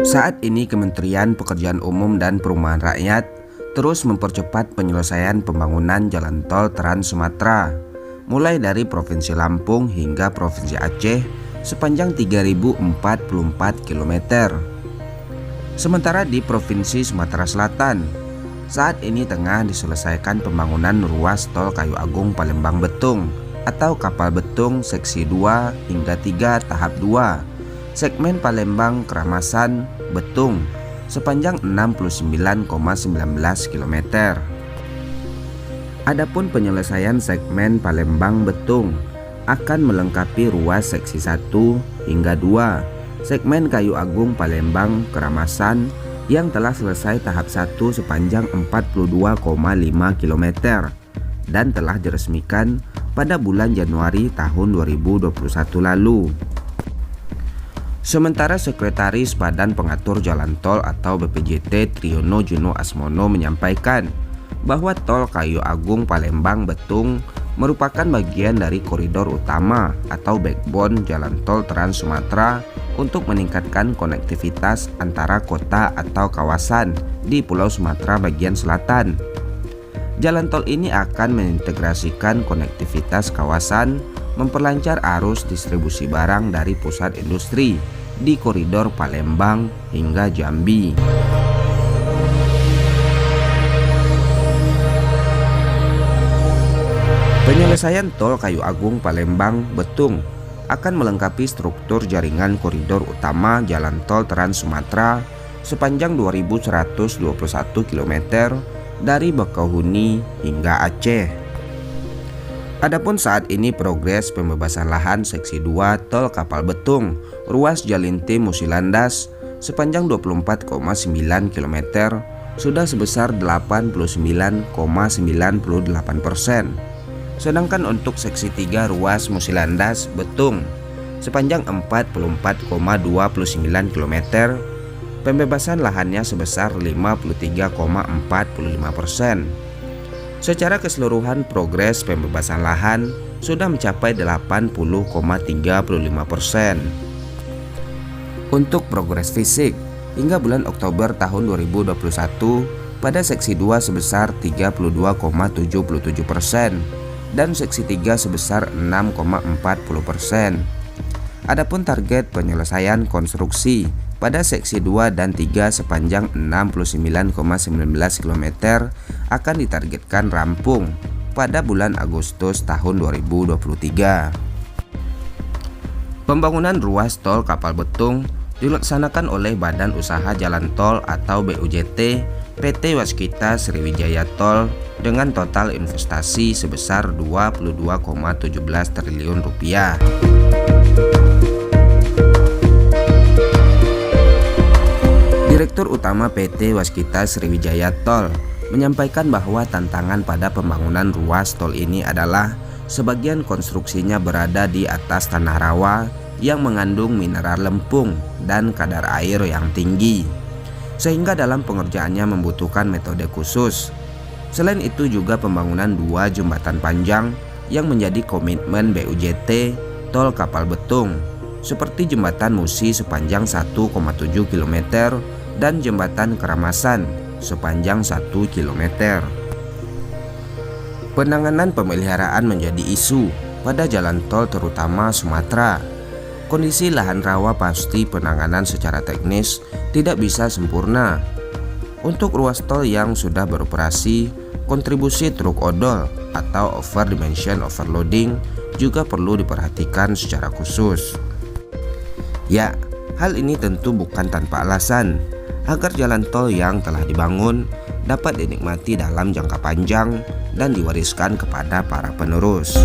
Saat ini Kementerian Pekerjaan Umum dan Perumahan Rakyat terus mempercepat penyelesaian pembangunan jalan tol Trans Sumatera, mulai dari Provinsi Lampung hingga Provinsi Aceh sepanjang 3044 km. Sementara di Provinsi Sumatera Selatan, saat ini tengah diselesaikan pembangunan ruas tol Kayu Agung Palembang Betung atau Kapal Betung seksi 2 hingga 3 tahap 2, segmen Palembang Keramasan Betung sepanjang 69,19 km. Adapun penyelesaian segmen Palembang Betung akan melengkapi ruas seksi 1 hingga 2 segmen Kayu Agung Palembang Keramasan yang telah selesai tahap 1 sepanjang 42,5 km dan telah diresmikan pada bulan Januari tahun 2021 lalu. Sementara Sekretaris Badan Pengatur Jalan Tol atau BPJT Triyono Juno Asmono menyampaikan bahwa tol Kayu Agung Palembang Betung merupakan bagian dari koridor utama atau backbone jalan tol Trans Sumatera untuk meningkatkan konektivitas antara kota atau kawasan di Pulau Sumatera bagian selatan. Jalan tol ini akan mengintegrasikan konektivitas kawasan, memperlancar arus distribusi barang dari pusat industri di koridor Palembang hingga Jambi. Penyelesaian tol Kayu Agung Palembang Betung akan melengkapi struktur jaringan koridor utama jalan tol Trans Sumatera sepanjang 2121 km dari Bakauheni hingga Aceh. Adapun saat ini progres pembebasan lahan seksi 2 tol Kapal Betung ruas Jalinte Musilandas sepanjang 24,9 km sudah sebesar 89,98%. Sedangkan untuk seksi 3 ruas Musilandas Betung sepanjang 44,29 km pembebasan lahannya sebesar 53,45%. Secara keseluruhan progres pembebasan lahan sudah mencapai 80,35%. Untuk progres fisik hingga bulan Oktober tahun 2021 pada seksi 2 sebesar 32,77% dan seksi 3 sebesar 6,40%. Adapun target penyelesaian konstruksi pada seksi 2 dan 3 sepanjang 69,19 km akan ditargetkan rampung pada bulan Agustus tahun 2023. Pembangunan ruas tol Kapal Betung dilaksanakan oleh Badan Usaha Jalan Tol atau BUJT PT Waskita Sriwijaya Tol dengan total investasi sebesar 22,17 triliun rupiah. Direktur Utama PT Waskita Sriwijaya Tol menyampaikan bahwa tantangan pada pembangunan ruas tol ini adalah sebagian konstruksinya berada di atas tanah rawa yang mengandung mineral lempung dan kadar air yang tinggi, sehingga dalam pengerjaannya membutuhkan metode khusus. Selain itu juga pembangunan 2 jembatan panjang yang menjadi komitmen BUJT Tol Kapal Betung, seperti jembatan Musi sepanjang 1,7 km dan jembatan Keramasan sepanjang 1 km. Penanganan pemeliharaan menjadi isu pada jalan tol terutama Sumatera. Kondisi lahan rawa pasti penanganan secara teknis tidak bisa sempurna. Untuk ruas tol yang sudah beroperasi, kontribusi truk odol atau over dimension overloading juga perlu diperhatikan secara khusus. Ya, hal ini tentu bukan tanpa alasan agar jalan tol yang telah dibangun dapat dinikmati dalam jangka panjang dan diwariskan kepada para penerus.